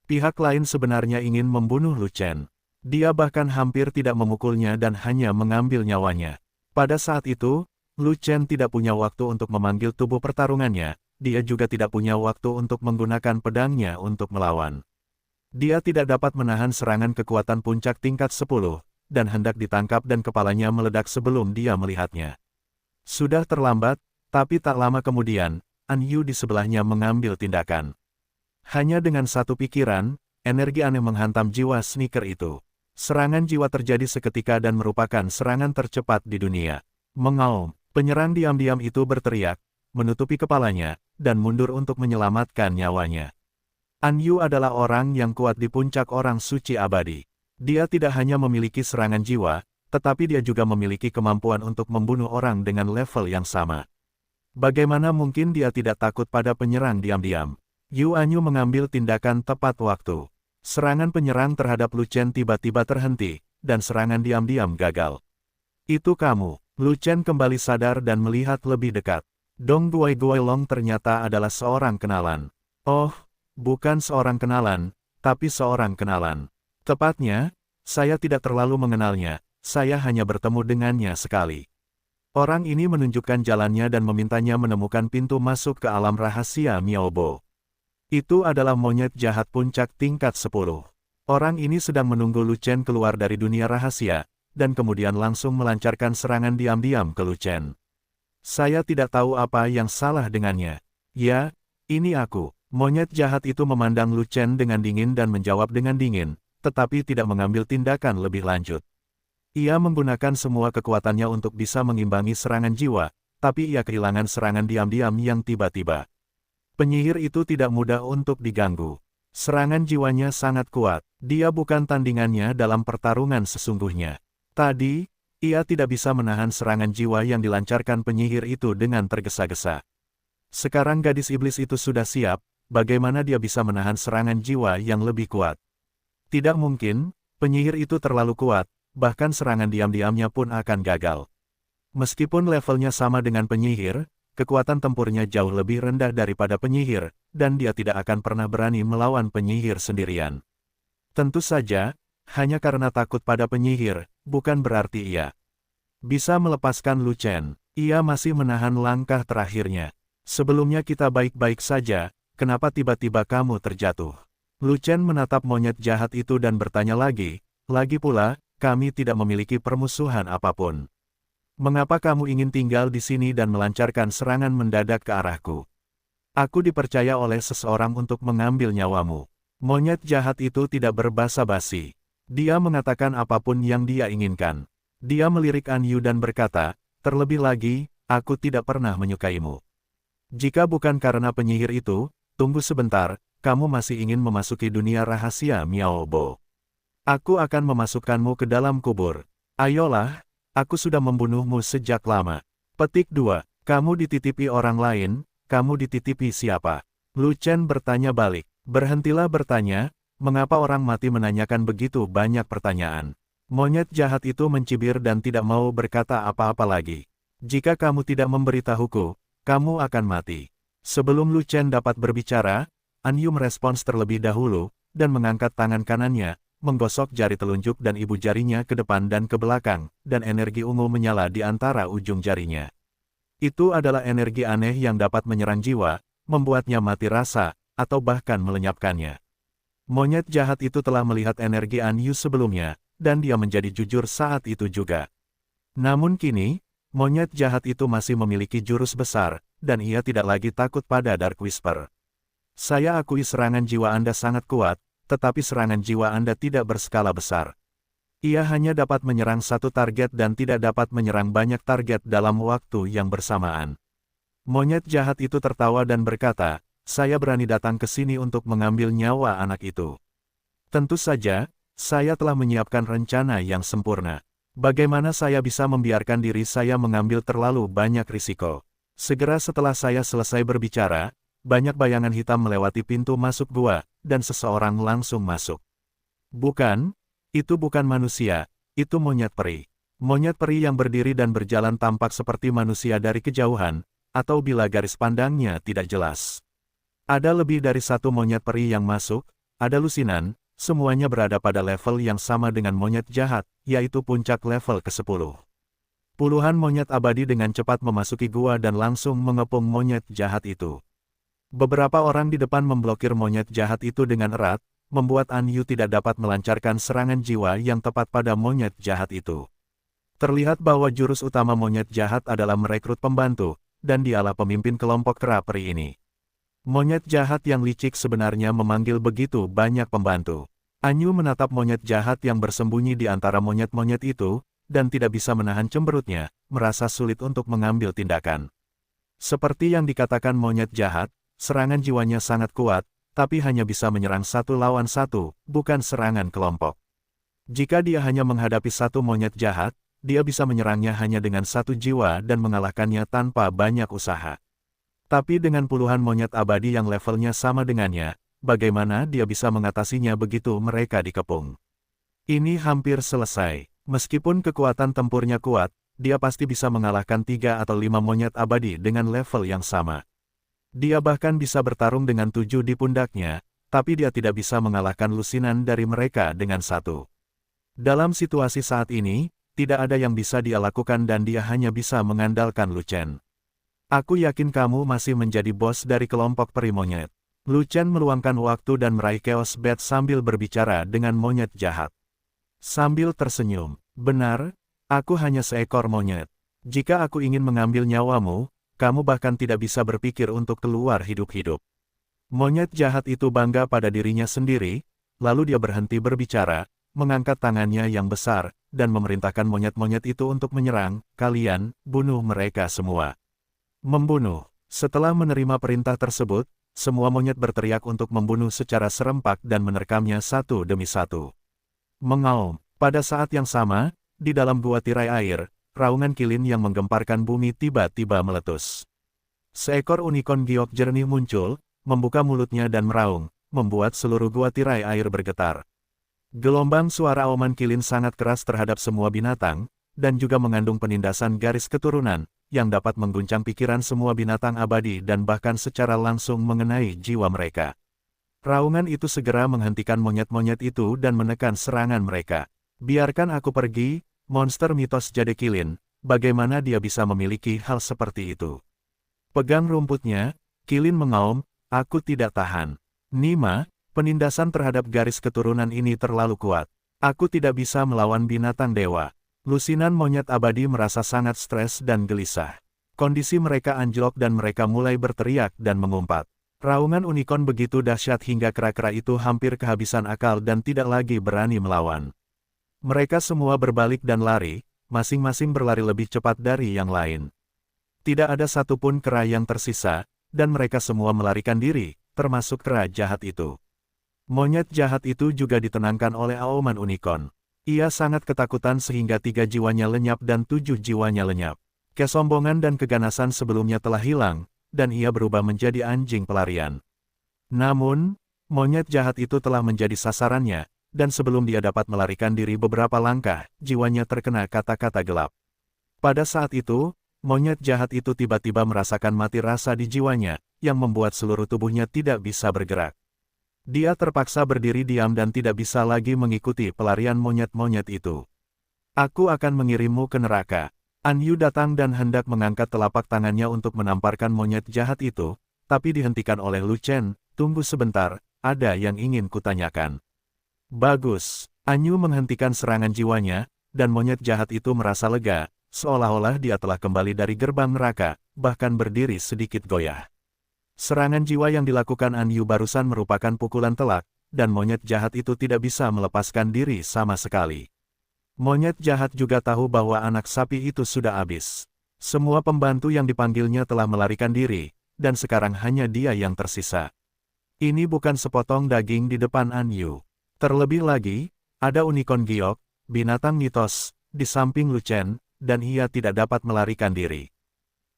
Pihak lain sebenarnya ingin membunuh Lu Chen. Dia bahkan hampir tidak memukulnya dan hanya mengambil nyawanya. Pada saat itu, Lu Chen tidak punya waktu untuk memanggil tubuh pertarungannya, dia juga tidak punya waktu untuk menggunakan pedangnya untuk melawan. Dia tidak dapat menahan serangan kekuatan puncak tingkat 10, dan hendak ditangkap dan kepalanya meledak sebelum dia melihatnya. Sudah terlambat, tapi tak lama kemudian, An Yu di sebelahnya mengambil tindakan. Hanya dengan satu pikiran, energi aneh menghantam jiwa sneaker itu. Serangan jiwa terjadi seketika dan merupakan serangan tercepat di dunia. Mengaum, penyerang diam-diam itu berteriak, menutupi kepalanya, dan mundur untuk menyelamatkan nyawanya. An Yu adalah orang yang kuat di puncak orang suci abadi. Dia tidak hanya memiliki serangan jiwa, tetapi dia juga memiliki kemampuan untuk membunuh orang dengan level yang sama. Bagaimana mungkin dia tidak takut pada penyerang diam-diam? Yu Anyu mengambil tindakan tepat waktu. Serangan penyerang terhadap Lu Chen tiba-tiba terhenti, dan serangan diam-diam gagal. Itu kamu. Lu Chen kembali sadar dan melihat lebih dekat. Dong Guai-Guai-Long ternyata adalah seorang kenalan. Oh, bukan seorang kenalan, tapi seorang kenalan. Tepatnya, saya tidak terlalu mengenalnya, saya hanya bertemu dengannya sekali. Orang ini menunjukkan jalannya dan memintanya menemukan pintu masuk ke alam rahasia Miaobo. Itu adalah monyet jahat puncak tingkat 10. Orang ini sedang menunggu Lu Chen keluar dari dunia rahasia, dan kemudian langsung melancarkan serangan diam-diam ke Lu Chen. Saya tidak tahu apa yang salah dengannya. Ya, ini aku. Monyet jahat itu memandang Lu Chen dengan dingin dan menjawab dengan dingin, tetapi tidak mengambil tindakan lebih lanjut. Ia menggunakan semua kekuatannya untuk bisa mengimbangi serangan jiwa, tapi ia kehilangan serangan diam-diam yang tiba-tiba. Penyihir itu tidak mudah untuk diganggu. Serangan jiwanya sangat kuat, dia bukan tandingannya dalam pertarungan sesungguhnya. Tadi, ia tidak bisa menahan serangan jiwa yang dilancarkan penyihir itu dengan tergesa-gesa. Sekarang gadis iblis itu sudah siap, bagaimana dia bisa menahan serangan jiwa yang lebih kuat? Tidak mungkin, penyihir itu terlalu kuat, bahkan serangan diam-diamnya pun akan gagal. Meskipun levelnya sama dengan penyihir, kekuatan tempurnya jauh lebih rendah daripada penyihir, dan dia tidak akan pernah berani melawan penyihir sendirian. Tentu saja, hanya karena takut pada penyihir, bukan berarti ia bisa melepaskan Lu Chen. Ia masih menahan langkah terakhirnya. Sebelumnya kita baik-baik saja, kenapa tiba-tiba kamu terjatuh? Lu Chen menatap monyet jahat itu dan bertanya lagi pula, kami tidak memiliki permusuhan apapun. Mengapa kamu ingin tinggal di sini dan melancarkan serangan mendadak ke arahku? Aku dipercaya oleh seseorang untuk mengambil nyawamu. Monyet jahat itu tidak berbasa-basi. Dia mengatakan apapun yang dia inginkan. Dia melirik An Yu dan berkata, terlebih lagi, aku tidak pernah menyukaimu. Jika bukan karena penyihir itu, tunggu sebentar, kamu masih ingin memasuki dunia rahasia Miaobo. Aku akan memasukkanmu ke dalam kubur. Ayolah, aku sudah membunuhmu sejak lama. Petik 2. Kamu dititipi orang lain, kamu dititipi siapa? Lu Chen bertanya balik. Berhentilah bertanya, mengapa orang mati menanyakan begitu banyak pertanyaan? Monyet jahat itu mencibir dan tidak mau berkata apa-apa lagi. Jika kamu tidak memberitahuku, kamu akan mati. Sebelum Lu Chen dapat berbicara, An Yu merespons terlebih dahulu, dan mengangkat tangan kanannya, menggosok jari telunjuk dan ibu jarinya ke depan dan ke belakang, dan energi ungu menyala di antara ujung jarinya. Itu adalah energi aneh yang dapat menyerang jiwa, membuatnya mati rasa, atau bahkan melenyapkannya. Monyet jahat itu telah melihat energi An Yu sebelumnya, dan dia menjadi jujur saat itu juga. Namun kini, monyet jahat itu masih memiliki jurus besar, dan ia tidak lagi takut pada Dark Whisper. Saya akui serangan jiwa Anda sangat kuat, tetapi serangan jiwa Anda tidak berskala besar. Ia hanya dapat menyerang satu target dan tidak dapat menyerang banyak target dalam waktu yang bersamaan. Monyet jahat itu tertawa dan berkata, saya berani datang ke sini untuk mengambil nyawa anak itu. Tentu saja, saya telah menyiapkan rencana yang sempurna. Bagaimana saya bisa membiarkan diri saya mengambil terlalu banyak risiko? Segera setelah saya selesai berbicara, banyak bayangan hitam melewati pintu masuk gua, dan seseorang langsung masuk. Bukan, itu bukan manusia, itu monyet peri. Monyet peri yang berdiri dan berjalan tampak seperti manusia dari kejauhan, atau bila garis pandangnya tidak jelas. Ada lebih dari satu monyet peri yang masuk, ada lusinan, semuanya berada pada level yang sama dengan monyet jahat, yaitu puncak level ke-10. Puluhan monyet abadi dengan cepat memasuki gua dan langsung mengepung monyet jahat itu. Beberapa orang di depan memblokir monyet jahat itu dengan erat, membuat Anyu tidak dapat melancarkan serangan jiwa yang tepat pada monyet jahat itu. Terlihat bahwa jurus utama monyet jahat adalah merekrut pembantu, dan dialah pemimpin kelompok kera peri ini. Monyet jahat yang licik sebenarnya memanggil begitu banyak pembantu. Anyu menatap monyet jahat yang bersembunyi di antara monyet-monyet itu, dan tidak bisa menahan cemberutnya, merasa sulit untuk mengambil tindakan. Seperti yang dikatakan monyet jahat, serangan jiwanya sangat kuat, tapi hanya bisa menyerang satu lawan satu, bukan serangan kelompok. Jika dia hanya menghadapi satu monyet jahat, dia bisa menyerangnya hanya dengan satu jiwa dan mengalahkannya tanpa banyak usaha. Tapi dengan puluhan monyet abadi yang levelnya sama dengannya, bagaimana dia bisa mengatasinya begitu mereka dikepung? Ini hampir selesai. Meskipun kekuatan tempurnya kuat, dia pasti bisa mengalahkan 3 atau 5 monyet abadi dengan level yang sama. Dia bahkan bisa bertarung dengan 7 di pundaknya, tapi dia tidak bisa mengalahkan lusinan dari mereka dengan 1. Dalam situasi saat ini, tidak ada yang bisa dia lakukan dan dia hanya bisa mengandalkan Lu Chen. Aku yakin kamu masih menjadi bos dari kelompok peri monyet. Lu Chen meluangkan waktu dan meraih Chaos Bat sambil berbicara dengan monyet jahat. Sambil tersenyum, benar, aku hanya seekor monyet. Jika aku ingin mengambil nyawamu, kamu bahkan tidak bisa berpikir untuk keluar hidup-hidup. Monyet jahat itu bangga pada dirinya sendiri, lalu dia berhenti berbicara, mengangkat tangannya yang besar, dan memerintahkan monyet-monyet itu untuk menyerang, kalian, bunuh mereka semua. Membunuh. Setelah menerima perintah tersebut, semua monyet berteriak untuk membunuh secara serempak dan menerkamnya satu demi satu. Mengaum. Pada saat yang sama, di dalam gua tirai air, raungan kilin yang menggemparkan bumi tiba-tiba meletus. Seekor unicorn giok jernih muncul, membuka mulutnya dan meraung, membuat seluruh gua tirai air bergetar. Gelombang suara auman kilin sangat keras terhadap semua binatang, dan juga mengandung penindasan garis keturunan, yang dapat mengguncang pikiran semua binatang abadi dan bahkan secara langsung mengenai jiwa mereka. Raungan itu segera menghentikan monyet-monyet itu dan menekan serangan mereka. Biarkan aku pergi, monster mitos jade kilin, bagaimana dia bisa memiliki hal seperti itu? Pegang rumputnya, kilin mengaum, aku tidak tahan. Nima, penindasan terhadap garis keturunan ini terlalu kuat. Aku tidak bisa melawan binatang dewa. Lusinan monyet abadi merasa sangat stres dan gelisah. Kondisi mereka anjlok dan mereka mulai berteriak dan mengumpat. Raungan unicorn begitu dahsyat hingga kera-kera itu hampir kehabisan akal dan tidak lagi berani melawan. Mereka semua berbalik dan lari, masing-masing berlari lebih cepat dari yang lain. Tidak ada satupun kera yang tersisa, dan mereka semua melarikan diri, termasuk kera jahat itu. Monyet jahat itu juga ditenangkan oleh auman unicorn. Ia sangat ketakutan sehingga 3 jiwanya lenyap dan 7 jiwanya lenyap. Kesombongan dan keganasan sebelumnya telah hilang, dan ia berubah menjadi anjing pelarian. Namun, monyet jahat itu telah menjadi sasarannya, dan sebelum dia dapat melarikan diri beberapa langkah, jiwanya terkena kata-kata gelap. Pada saat itu, monyet jahat itu tiba-tiba merasakan mati rasa di jiwanya, yang membuat seluruh tubuhnya tidak bisa bergerak. Dia terpaksa berdiri diam dan tidak bisa lagi mengikuti pelarian monyet-monyet itu. Aku akan mengirimmu ke neraka. Anyu datang dan hendak mengangkat telapak tangannya untuk menamparkan monyet jahat itu, tapi dihentikan oleh Lu Chen. Tunggu sebentar, ada yang ingin kutanyakan. Bagus. Anyu menghentikan serangan jiwanya, dan monyet jahat itu merasa lega, seolah-olah dia telah kembali dari gerbang neraka, bahkan berdiri sedikit goyah. Serangan jiwa yang dilakukan Anyu barusan merupakan pukulan telak, dan monyet jahat itu tidak bisa melepaskan diri sama sekali. Monyet jahat juga tahu bahwa anak sapi itu sudah habis. Semua pembantu yang dipanggilnya telah melarikan diri, dan sekarang hanya dia yang tersisa. Ini bukan sepotong daging di depan Anyu. Terlebih lagi, ada unicorn giok, binatang mitos, di samping Lu Chen, dan ia tidak dapat melarikan diri.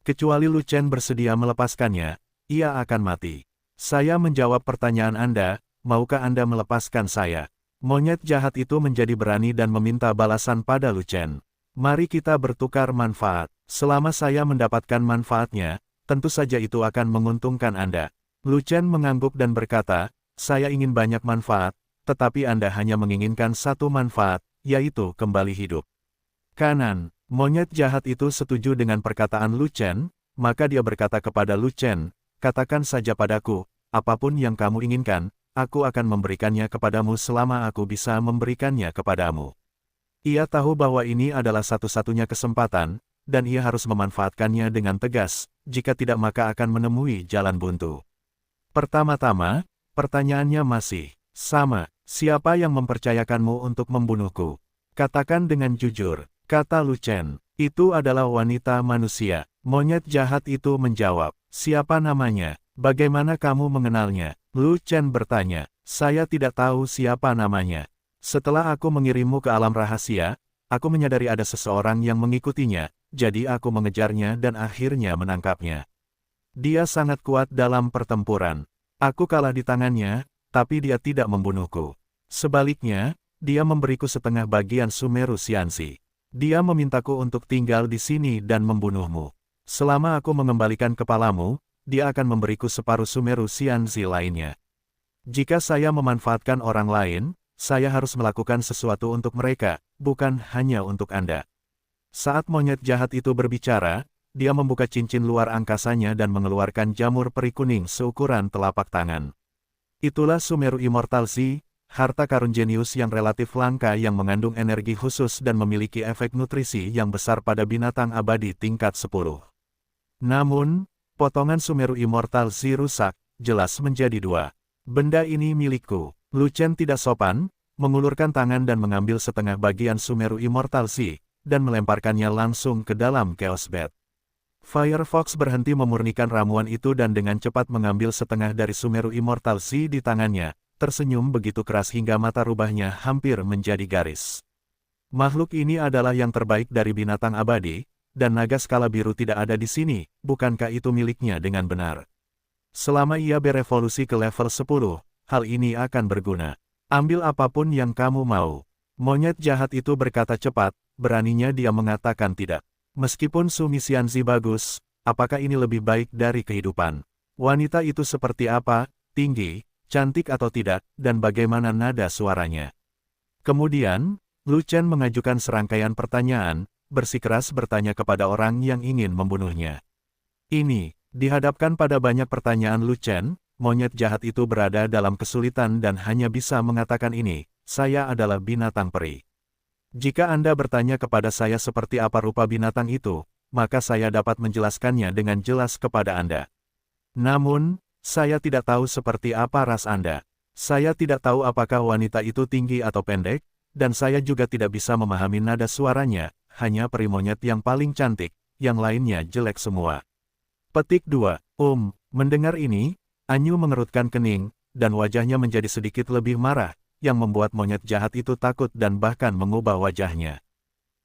Kecuali Lu Chen bersedia melepaskannya, ia akan mati. Saya menjawab pertanyaan Anda, maukah Anda melepaskan saya? Monyet jahat itu menjadi berani dan meminta balasan pada Lu Chen. Mari kita bertukar manfaat. Selama saya mendapatkan manfaatnya, tentu saja itu akan menguntungkan Anda. Lu Chen mengangguk dan berkata, saya ingin banyak manfaat, tetapi Anda hanya menginginkan satu manfaat, yaitu kembali hidup. Kanan, monyet jahat itu setuju dengan perkataan Lu Chen, maka dia berkata kepada Lu Chen, katakan saja padaku, apapun yang kamu inginkan, aku akan memberikannya kepadamu selama aku bisa memberikannya kepadamu. Ia tahu bahwa ini adalah satu-satunya kesempatan, dan ia harus memanfaatkannya dengan tegas, jika tidak maka akan menemui jalan buntu. Pertama-tama, pertanyaannya masih sama, siapa yang mempercayakanmu untuk membunuhku? Katakan dengan jujur. Kata Lu Chen, itu adalah wanita manusia. Monyet jahat itu menjawab, siapa namanya? Bagaimana kamu mengenalnya? Lu Chen bertanya, saya tidak tahu siapa namanya. Setelah aku mengirimmu ke alam rahasia, aku menyadari ada seseorang yang mengikutinya, jadi aku mengejarnya dan akhirnya menangkapnya. Dia sangat kuat dalam pertempuran. Aku kalah di tangannya, tapi dia tidak membunuhku. Sebaliknya, dia memberiku setengah bagian Sumeru Xianxi. Dia memintaku untuk tinggal di sini dan membunuhmu. Selama aku mengembalikan kepalamu, dia akan memberiku separuh Sumeru Xianxi lainnya. Jika saya memanfaatkan orang lain, saya harus melakukan sesuatu untuk mereka, bukan hanya untuk Anda. Saat monyet jahat itu berbicara, dia membuka cincin luar angkasanya dan mengeluarkan jamur peri kuning seukuran telapak tangan. Itulah Sumeru Immortal Zi, harta karun jenius yang relatif langka yang mengandung energi khusus dan memiliki efek nutrisi yang besar pada binatang abadi tingkat 10. Namun, potongan Sumeru Immortal Zi rusak, jelas menjadi dua. Benda ini milikku. Lu Chen tidak sopan, mengulurkan tangan dan mengambil setengah bagian Sumeru Immortal Zi, dan melemparkannya langsung ke dalam Chaos Bed. Firefox berhenti memurnikan ramuan itu dan dengan cepat mengambil setengah dari Sumeru Immortal Zi di tangannya, tersenyum begitu keras hingga mata rubahnya hampir menjadi garis. Makhluk ini adalah yang terbaik dari binatang abadi, dan naga skala biru tidak ada di sini, bukankah itu miliknya dengan benar? Selama ia berevolusi ke level 10, hal ini akan berguna. Ambil apapun yang kamu mau. Monyet jahat itu berkata cepat, beraninya dia mengatakan tidak. Meskipun Sumi Xianxi bagus, apakah ini lebih baik dari kehidupan? Wanita itu seperti apa, tinggi, cantik atau tidak, dan bagaimana nada suaranya? Kemudian, Lu Chen mengajukan serangkaian pertanyaan, bersikeras bertanya kepada orang yang ingin membunuhnya. Ini, dihadapkan pada banyak pertanyaan Lu Chen, monyet jahat itu berada dalam kesulitan dan hanya bisa mengatakan ini, saya adalah binatang peri. Jika Anda bertanya kepada saya seperti apa rupa binatang itu, maka saya dapat menjelaskannya dengan jelas kepada Anda. Namun, saya tidak tahu seperti apa ras Anda. Saya tidak tahu apakah wanita itu tinggi atau pendek, dan saya juga tidak bisa memahami nada suaranya, hanya peri monyet yang paling cantik, yang lainnya jelek semua. Petik 2. Mendengar ini, Anyu mengerutkan kening, dan wajahnya menjadi sedikit lebih marah, yang membuat monyet jahat itu takut dan bahkan mengubah wajahnya.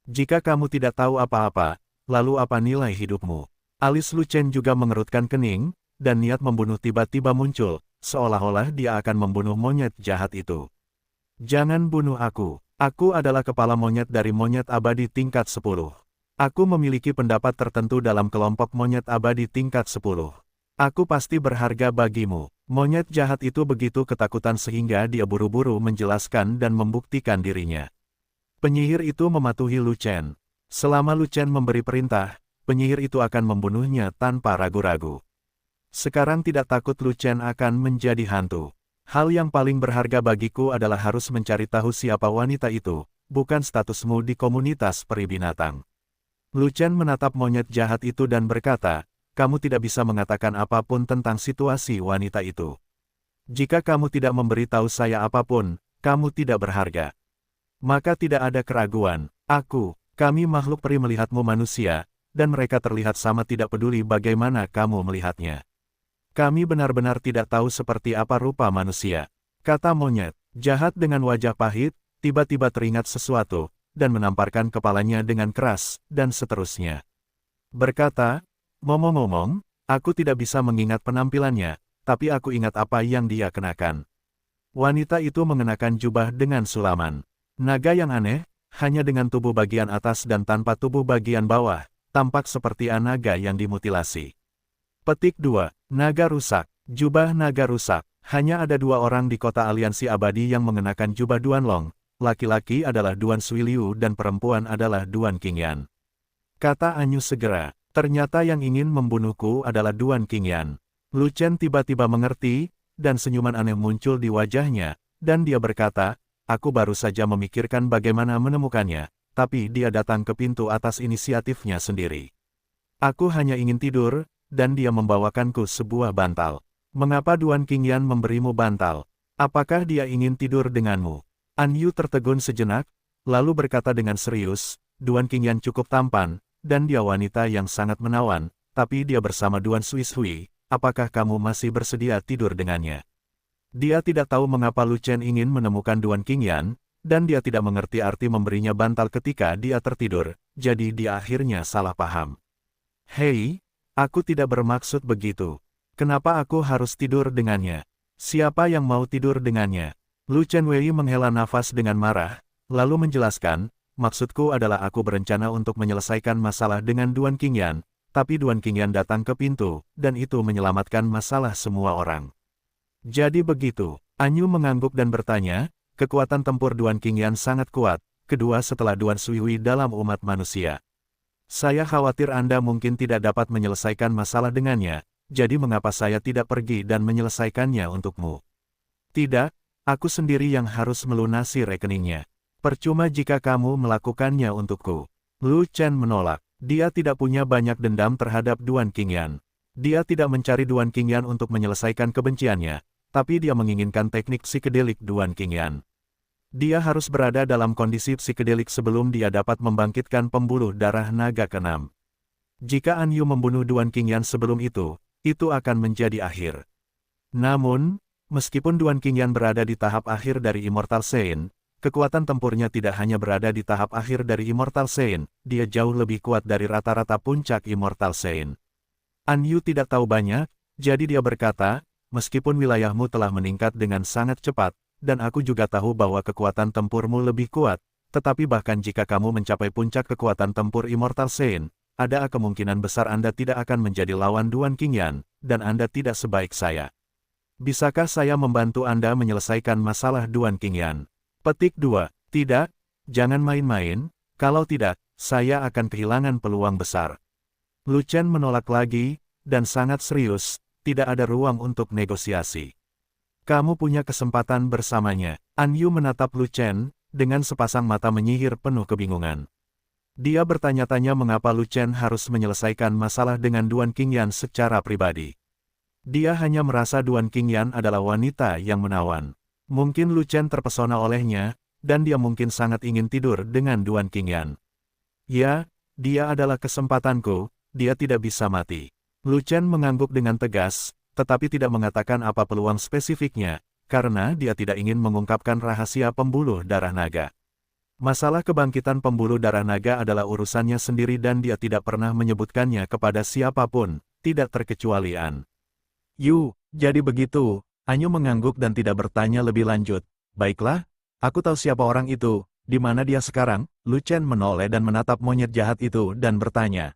Jika kamu tidak tahu apa-apa, lalu apa nilai hidupmu? Alis Lu Chen juga mengerutkan kening, dan niat membunuh tiba-tiba muncul, seolah-olah dia akan membunuh monyet jahat itu. Jangan bunuh aku. Aku adalah kepala monyet dari monyet abadi tingkat 10. Aku memiliki pendapat tertentu dalam kelompok monyet abadi tingkat 10. Aku pasti berharga bagimu. Monyet jahat itu begitu ketakutan sehingga dia buru-buru menjelaskan dan membuktikan dirinya. Penyihir itu mematuhi Lu Chen. Selama Lu Chen memberi perintah, penyihir itu akan membunuhnya tanpa ragu-ragu. Sekarang tidak takut Lu Chen akan menjadi hantu. Hal yang paling berharga bagiku adalah harus mencari tahu siapa wanita itu, bukan statusmu di komunitas peri binatang. Lu Chen menatap monyet jahat itu dan berkata, kamu tidak bisa mengatakan apapun tentang situasi wanita itu. Jika kamu tidak memberitahu saya apapun, kamu tidak berharga. Maka tidak ada keraguan, kami makhluk peri melihatmu manusia, dan mereka terlihat sama tidak peduli bagaimana kamu melihatnya. Kami benar-benar tidak tahu seperti apa rupa manusia. Kata monyet, jahat dengan wajah pahit, tiba-tiba teringat sesuatu, dan menamparkan kepalanya dengan keras, dan seterusnya. Berkata, ngomong-ngomong, aku tidak bisa mengingat penampilannya, tapi aku ingat apa yang dia kenakan. Wanita itu mengenakan jubah dengan sulaman. Naga yang aneh, hanya dengan tubuh bagian atas dan tanpa tubuh bagian bawah, tampak seperti naga yang dimutilasi. Petik 2. Naga rusak. Jubah naga rusak. Hanya ada 2 orang di kota aliansi abadi yang mengenakan jubah Duanlong. Laki-laki adalah Duan Suiliu dan perempuan adalah Duan Qingyan. Kata Anyu segera. Ternyata yang ingin membunuhku adalah Duan Qingyan. Lu Chen tiba-tiba mengerti, dan senyuman aneh muncul di wajahnya, dan dia berkata, aku baru saja memikirkan bagaimana menemukannya, tapi dia datang ke pintu atas inisiatifnya sendiri. Aku hanya ingin tidur, dan dia membawakanku sebuah bantal. Mengapa Duan Qingyan memberimu bantal? Apakah dia ingin tidur denganmu? Anyu tertegun sejenak, lalu berkata dengan serius, Duan Qingyan cukup tampan, dan dia wanita yang sangat menawan, tapi dia bersama Duan Suishui. Apakah kamu masih bersedia tidur dengannya? Dia tidak tahu mengapa Lu Chen ingin menemukan Duan Qingyan, dan dia tidak mengerti arti memberinya bantal ketika dia tertidur, jadi dia akhirnya salah paham. Hei, aku tidak bermaksud begitu. Kenapa aku harus tidur dengannya? Siapa yang mau tidur dengannya? Lu Chen Wei menghela nafas dengan marah, lalu menjelaskan, maksudku adalah aku berencana untuk menyelesaikan masalah dengan Duan Qingyan, tapi Duan Qingyan datang ke pintu, dan itu menyelamatkan masalah semua orang. Jadi begitu, Anyu mengangguk dan bertanya, kekuatan tempur Duan Qingyan sangat kuat, kedua setelah Duan Suihui dalam umat manusia. Saya khawatir Anda mungkin tidak dapat menyelesaikan masalah dengannya, jadi mengapa saya tidak pergi dan menyelesaikannya untukmu? Tidak, aku sendiri yang harus melunasi rekeningnya. Percuma jika kamu melakukannya untukku. Lu Chen menolak. Dia tidak punya banyak dendam terhadap Duan Qingyan. Dia tidak mencari Duan Qingyan untuk menyelesaikan kebenciannya, tapi dia menginginkan teknik psikedelik Duan Qingyan. Dia harus berada dalam kondisi psikedelik sebelum dia dapat membangkitkan pembuluh darah naga ke-6. Jika Anyu membunuh Duan Qingyan sebelum itu akan menjadi akhir. Namun, meskipun Duan Qingyan berada di tahap akhir dari Immortal Sein, kekuatan tempurnya tidak hanya berada di tahap akhir dari Immortal Sein, dia jauh lebih kuat dari rata-rata puncak Immortal Sein. Anyu tidak tahu banyak, jadi dia berkata, meskipun wilayahmu telah meningkat dengan sangat cepat, dan aku juga tahu bahwa kekuatan tempurmu lebih kuat, tetapi bahkan jika kamu mencapai puncak kekuatan tempur Immortal Sein, ada kemungkinan besar Anda tidak akan menjadi lawan Duan Qingyan, dan Anda tidak sebaik saya. Bisakah saya membantu Anda menyelesaikan masalah Duan Qingyan? Petik 2. Tidak, jangan main-main, kalau tidak, saya akan kehilangan peluang besar. Lu Chen menolak lagi, dan sangat serius, tidak ada ruang untuk negosiasi. Kamu punya kesempatan bersamanya. Anyu menatap Lu Chen, dengan sepasang mata menyihir penuh kebingungan. Dia bertanya-tanya mengapa Lu Chen harus menyelesaikan masalah dengan Duan Qingyan secara pribadi. Dia hanya merasa Duan Qingyan adalah wanita yang menawan. Mungkin Lu Chen terpesona olehnya, dan dia mungkin sangat ingin tidur dengan Duan Qingyan. Ya, dia adalah kesempatanku, dia tidak bisa mati. Lu Chen mengangguk dengan tegas, tetapi tidak mengatakan apa peluang spesifiknya, karena dia tidak ingin mengungkapkan rahasia pembuluh darah naga. Masalah kebangkitan pembuluh darah naga adalah urusannya sendiri dan dia tidak pernah menyebutkannya kepada siapapun, tidak terkecuali An. Jadi begitu. Anyu mengangguk dan tidak bertanya lebih lanjut. Baiklah, aku tahu siapa orang itu, di mana dia sekarang. Lu Chen menoleh dan menatap monyet jahat itu dan bertanya,